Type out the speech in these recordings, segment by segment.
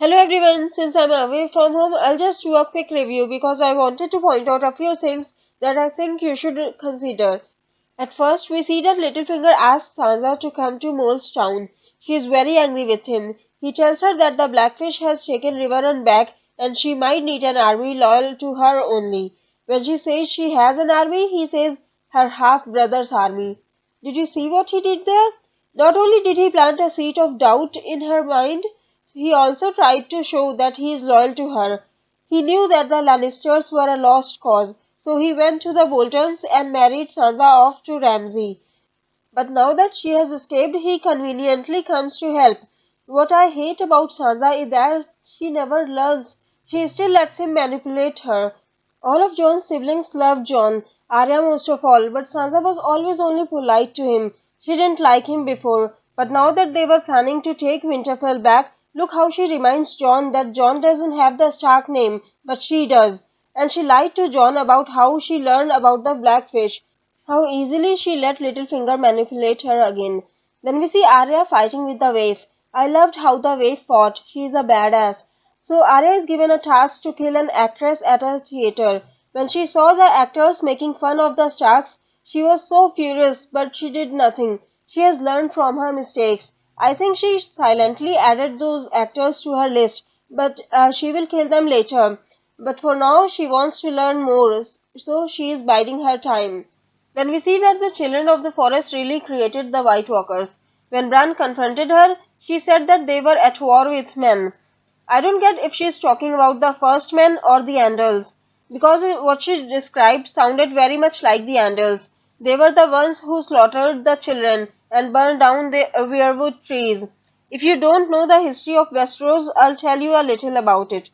Hello everyone, since I'm away from home, I'll just do a quick review because I wanted to point out a few things that I think you should consider. At first, we see that Littlefinger asks Sansa to come to Mole's town. She is very angry with him. He tells her that the Blackfish has taken Riverrun back and she might need an army loyal to her only. When she says she has an army, he says her half-brother's army. Did you see what he did there? Not only did he plant a seed of doubt in her mind, he also tried to show that he is loyal to her. He knew that the Lannisters were a lost cause, so he went to the Boltons and married Sansa off to Ramsay. But now that she has escaped, he conveniently comes to help. What I hate about Sansa is that she never learns. She still lets him manipulate her. All of Jon's siblings loved Jon, Arya most of all, but Sansa was always only polite to him. She didn't like him before, but now that they were planning to take Winterfell back, look how she reminds Jon that Jon doesn't have the Stark name, but she does. And she lied to Jon about how she learned about the Blackfish, how easily she let Littlefinger manipulate her again. Then we see Arya fighting with the Waif. I loved how the Waif fought. She is a badass. So Arya is given a task to kill an actress at a theater. When she saw the actors making fun of the Starks, she was so furious, but she did nothing. She has learned from her mistakes. I think she silently added those actors to her list, but she will kill them later. But for now, she wants to learn more, so she is biding her time. Then we see that the children of the forest really created the White Walkers. When Bran confronted her, she said that they were at war with men. I don't get if she's talking about the first men or the Andals, because what she described sounded very much like the Andals. They were the ones who slaughtered the children and burned down the weirwood trees. If you don't know the history of Westeros, I'll tell you a little about it.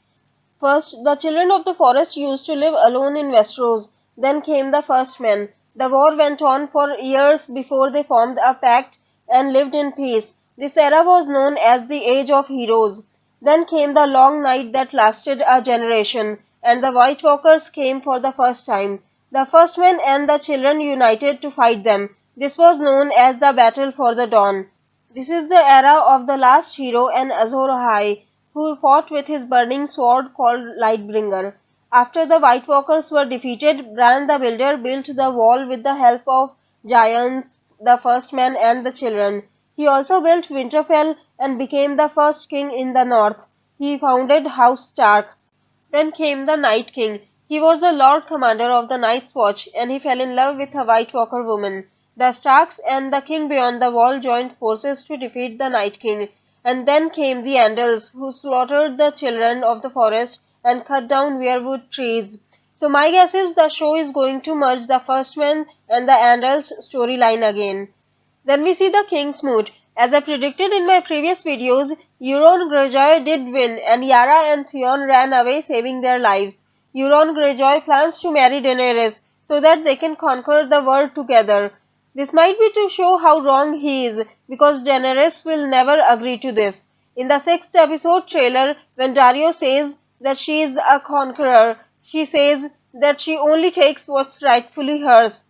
First, the children of the forest used to live alone in Westeros. Then came the first men. The war went on for years before they formed a pact and lived in peace. This era was known as the Age of Heroes. Then came the long night that lasted a generation, and the White Walkers came for the first time. The first men and the children united to fight them. This was known as the Battle for the Dawn. This is the era of the last hero and Azor Ahai, who fought with his burning sword called Lightbringer. After the White Walkers were defeated, Bran the Builder built the wall with the help of giants, the first men and the children. He also built Winterfell and became the first king in the north. He founded House Stark. Then came the Night King. He was the Lord Commander of the Night's Watch, and he fell in love with a White Walker woman. The Starks and the King Beyond the Wall joined forces to defeat the Night King. And then came the Andals, who slaughtered the children of the forest and cut down weirwood trees. So my guess is the show is going to merge the First Men and the Andals storyline again. Then we see the King's Moot. As I predicted in my previous videos, Euron Greyjoy did win, and Yara and Theon ran away saving their lives. Euron Greyjoy plans to marry Daenerys so that they can conquer the world together. This might be to show how wrong he is, because Daenerys will never agree to this. In the 6th episode trailer, when Daario says that she is a conqueror, she says that she only takes what's rightfully hers.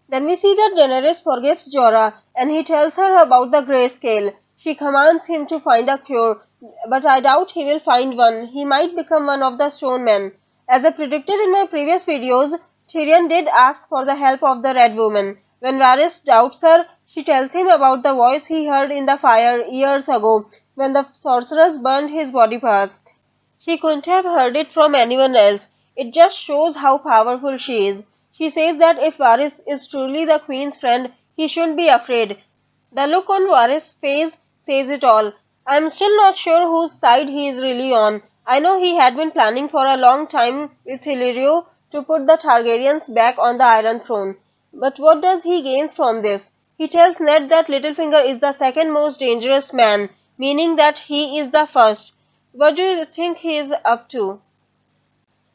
Then we see that Daenerys forgives Jorah, and he tells her about the grayscale. She commands him to find a cure, but I doubt he will find one. He might become one of the Stone Men. As I predicted in my previous videos, Tyrion did ask for the help of the Red Woman. When Varys doubts her, she tells him about the voice he heard in the fire years ago, when the sorceress burned his body parts. She couldn't have heard it from anyone else. It just shows how powerful she is. She says that if Varys is truly the Queen's friend, he shouldn't be afraid. The look on Varys' face says it all. I'm still not sure whose side he is really on. I know he had been planning for a long time with Illyrio to put the Targaryens back on the Iron Throne. But what does he gain from this? He tells Ned that Littlefinger is the second most dangerous man, meaning that he is the first. What do you think he is up to?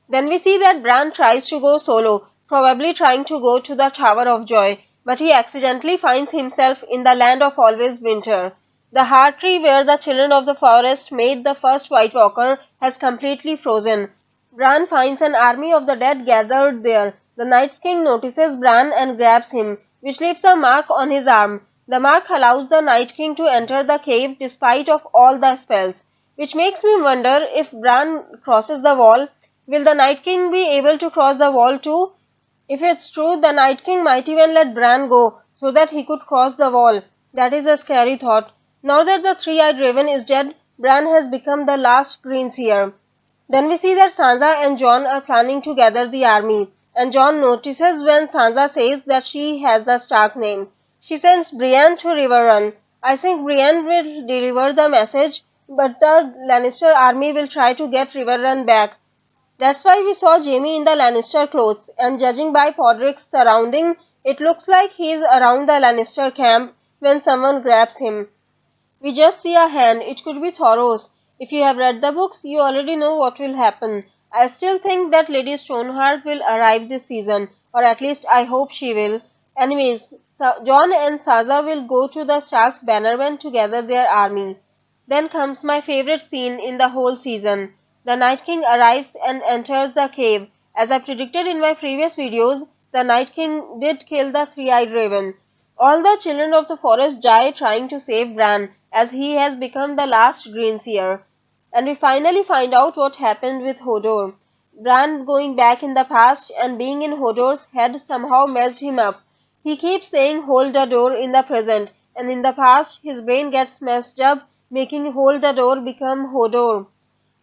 Then we see that Bran tries to go solo, probably trying to go to the Tower of Joy, but he accidentally finds himself in the land of always winter. The heart tree where the children of the forest made the first White Walker has completely frozen. Bran finds an army of the dead gathered there. The Night King notices Bran and grabs him, which leaves a mark on his arm. The mark allows the Night King to enter the cave despite of all the spells. which makes me wonder if Bran crosses the wall, will the Night King be able to cross the wall too? If it's true, the Night King might even let Bran go so that he could cross the wall. That is a scary thought. Now that the three-eyed raven is dead, Bran has become the last Greenseer. Then we see that Sansa and Jon are planning to gather the army, and Jon notices when Sansa says that she has the Stark name. She sends Brienne to River Run. I think Brienne will deliver the message, but the Lannister army will try to get River Run back. That's why we saw Jaime in the Lannister clothes, and judging by Podrick's surrounding, it looks like he is around the Lannister camp when someone grabs him. We just see a hand. It could be Thoros. If you have read the books, you already know what will happen. I still think that Lady Stoneheart will arrive this season, or at least I hope she will. Anyways, Jon and Sansa will go to the Stark's Bannermen to gather their army. Then comes my favorite scene in the whole season. The Night King arrives and enters the cave. As I predicted in my previous videos, the Night King did kill the three-eyed raven. All the children of the forest die trying to save Bran, as he has become the last Greenseer. And we finally find out what happened with Hodor. Bran going back in the past and being in Hodor's head somehow messed him up. He keeps saying hold the door in the present, and in the past his brain gets messed up, making hold the door become Hodor.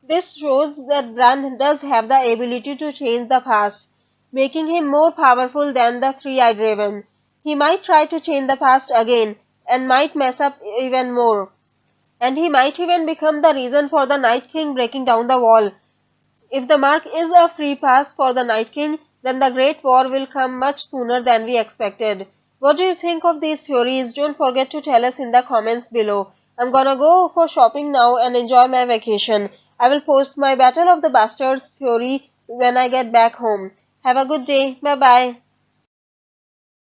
This shows that Bran does have the ability to change the past, making him more powerful than the three-eyed raven. He might try to change the past again, and might mess up even more. And he might even become the reason for the Night King breaking down the wall. If the mark is a free pass for the Night King, then the Great War will come much sooner than we expected. What do you think of these theories? Don't forget to tell us in the comments below. I'm gonna go for shopping now and enjoy my vacation. I will post my Battle of the Bastards theory when I get back home. Have a good day. Bye bye.